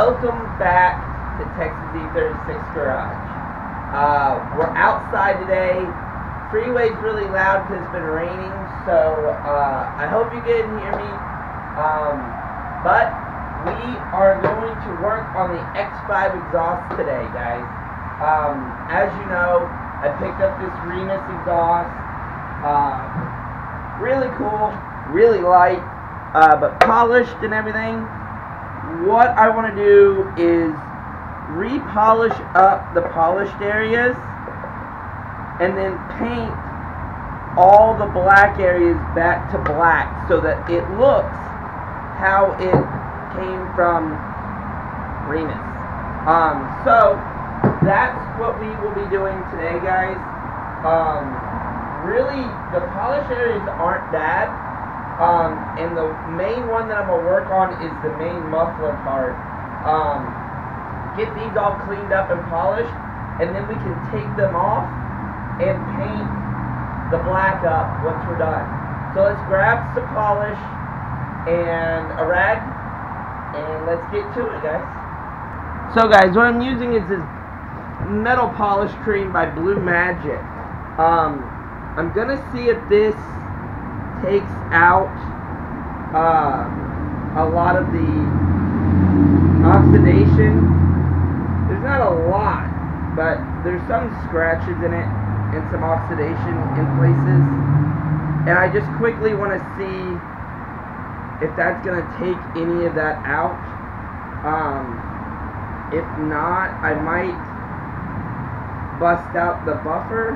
Welcome back to Texas E56 Garage. We're outside today. Freeway's really loud because it's been raining, so I hope you can hear me. But we are going to work on the X5 exhaust today, guys. As you know, I picked up this Remus Exhaust. Really cool, really light, but polished and everything. What I want to do is repolish up the polished areas and then paint all the black areas back to black so that it looks how it came from Remus. So that's what we will be doing today, guys. Really, the polished areas aren't bad. And the main one that I'm going to work on is the main muffler part. Get these all cleaned up and polished, and then we can take them off and paint the black up once we're done. So let's grab some polish and a rag, and let's get to it, guys. So guys, what I'm using is this metal polish cream by Blue Magic. I'm going to see if this takes out a lot of the oxidation. There's not a lot, but there's some scratches in it and some oxidation in places, and I just quickly want to see if that's going to take any of that out. If not, I might bust out the buffer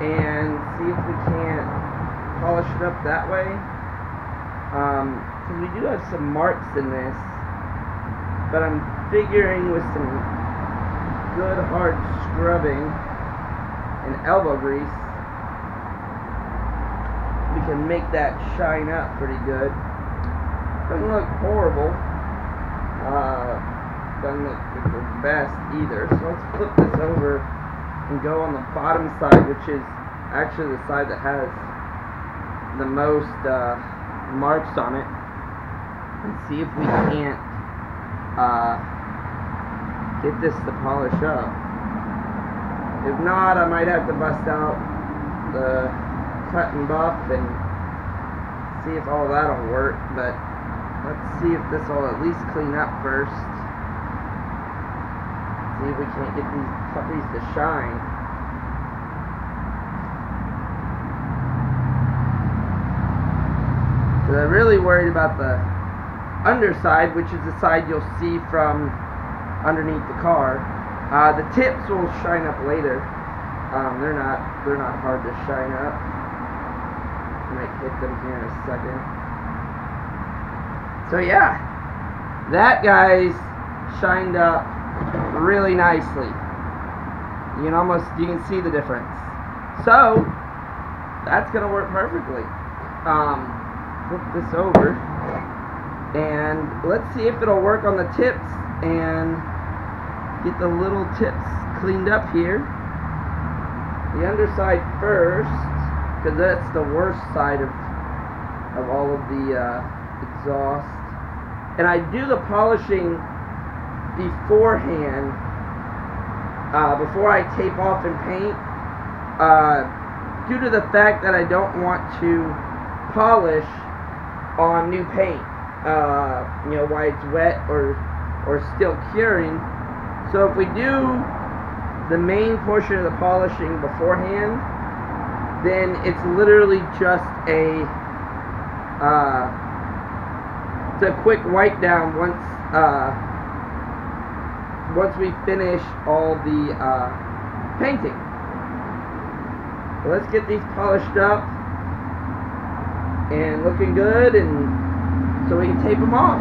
and see if we can't polish it up that way, because we do have some marks in this, but I'm figuring with some good hard scrubbing and elbow grease we can make that shine up pretty good. Doesn't look horrible, doesn't look the best either, so let's flip this over and go on the bottom side, which is actually the side that has the most marks on it, and see if we can't get this to polish up. If not, I might have to bust out the cut and buff and see if all that'll work, but let's see if this will at least clean up first. See if we can't get these puppies to shine. So I'm really worried about the underside, which is the side you'll see from underneath the car. The tips will shine up later. They're not hard to shine up. I might hit them here in a second. So yeah, that guy's shined up really nicely. You can see the difference. So that's gonna work perfectly. Flip this over and let's see if it'll work on the tips and get the little tips cleaned up here. The underside first, because that's the worst side of all of the exhaust. And I do the polishing beforehand, before I tape off and paint, due to the fact that I don't want to polish on new paint, while it's wet or still curing. So if we do the main portion of the polishing beforehand, then it's literally just it's a quick wipe down once we finish all the painting. So let's get these polished up and looking good, and so we can tape them off.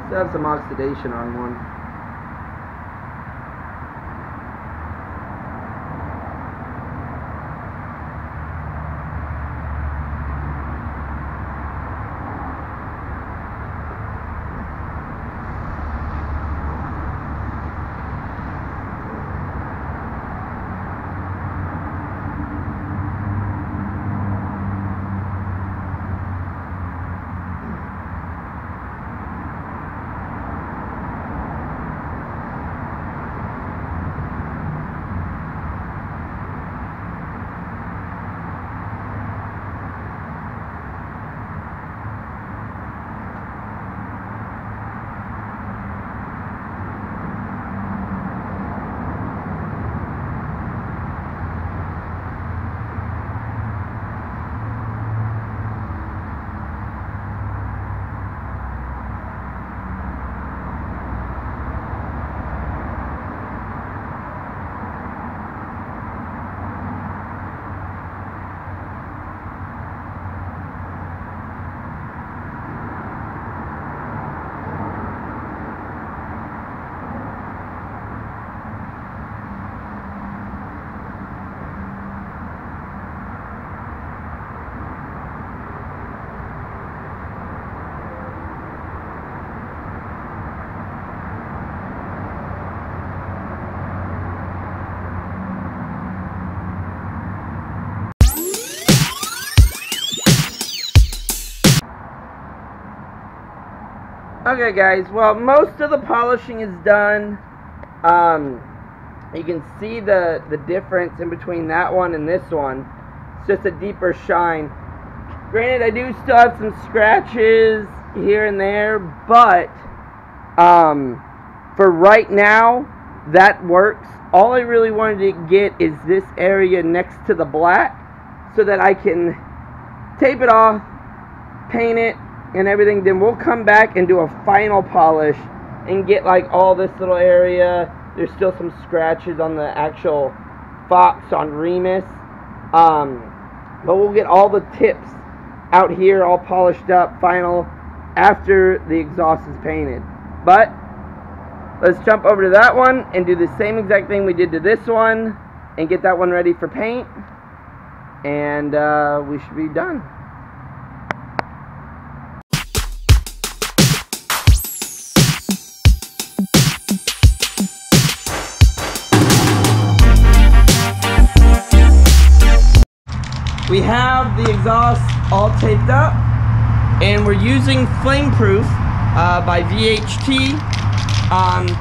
Still have some oxidation on one. Okay guys, well most of the polishing is done. You can see the difference in between that one and this one. It's just a deeper shine. Granted, I do still have some scratches here and there, but for right now, that works. All I really wanted to get is this area next to the black so that I can tape it off, paint it, and everything. Then we'll come back and do a final polish and get like all this little area. There's still some scratches on the actual Fox on Remus. But we'll get all the tips out here all polished up, final, after the exhaust is painted. But let's jump over to that one and do the same exact thing we did to this one and get that one ready for paint. And we should be done. We have the exhaust all taped up, and we're using Flameproof by VHT.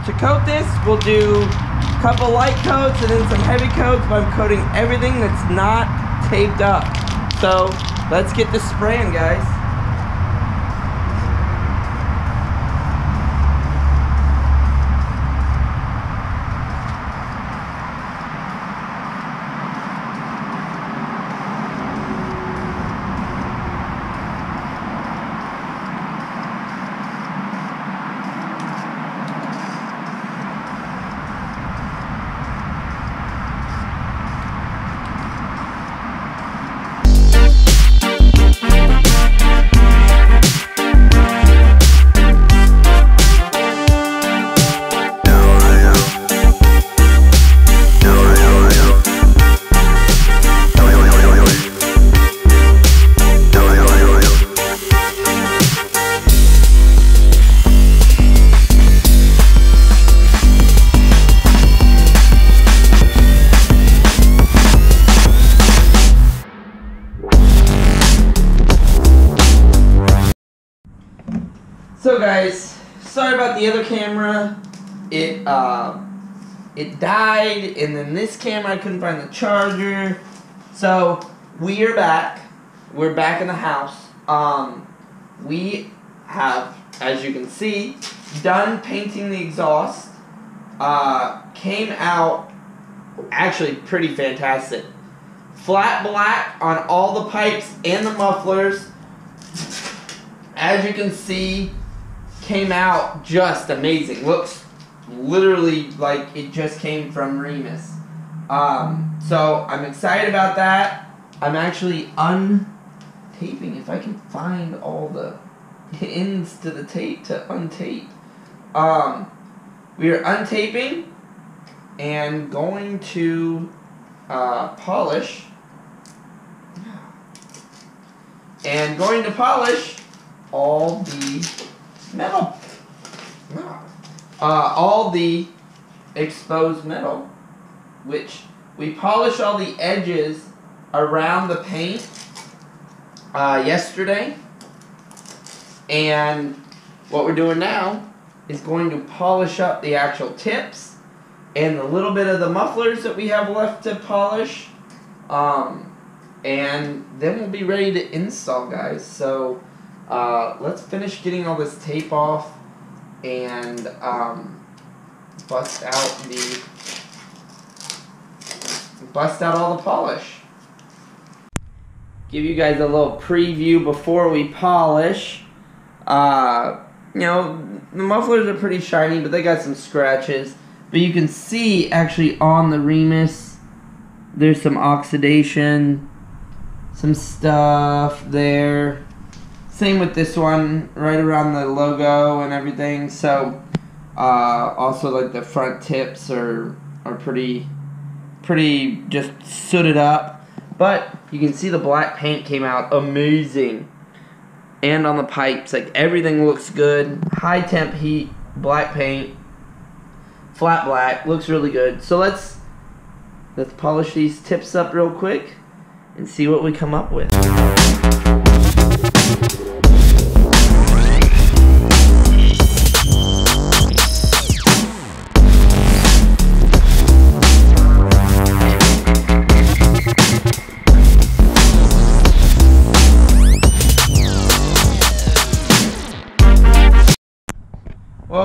To coat this, we'll do a couple light coats and then some heavy coats, but I'm coating everything that's not taped up. So let's get this spraying, guys. So guys, sorry about the other camera. It died, and then this camera I couldn't find the charger. So we are back. We're back in the house. We have, as you can see, done painting the exhaust. Came out actually pretty fantastic. Flat black on all the pipes and the mufflers. As you can see, came out just amazing. Looks literally like it just came from Remus. So I'm excited about that. I'm actually untaping, if I can find all the ends to the tape to untape. We are untaping and going to polish. And going to polish all the metal, all the exposed metal, which we polish all the edges around the paint yesterday, and what we're doing now is going to polish up the actual tips and the little bit of the mufflers that we have left to polish, and then we'll be ready to install, guys. So let's finish getting all this tape off and bust out all the polish. Give you guys a little preview before we polish. You know, the mufflers are pretty shiny, but they got some scratches. But you can see actually on the Remus, there's some oxidation, some stuff there. Same with this one, right around the logo and everything. So, also like the front tips are pretty just sooted up. But you can see the black paint came out amazing. And on the pipes, like everything looks good. High temp heat, black paint, flat black, looks really good. So let's polish these tips up real quick and see what we come up with.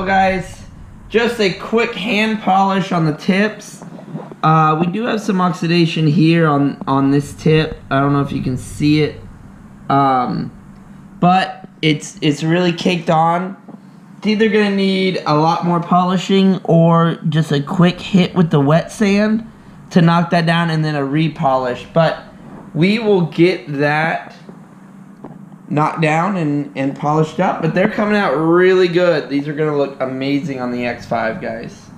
So guys, just a quick hand polish on the tips. We do have some oxidation here on this tip. I don't know if you can see it, but it's really caked on. It's either gonna need a lot more polishing or just a quick hit with the wet sand to knock that down and then a repolish. But we will get that knocked down and polished up, but they're coming out really good. These are gonna look amazing on the X5, guys.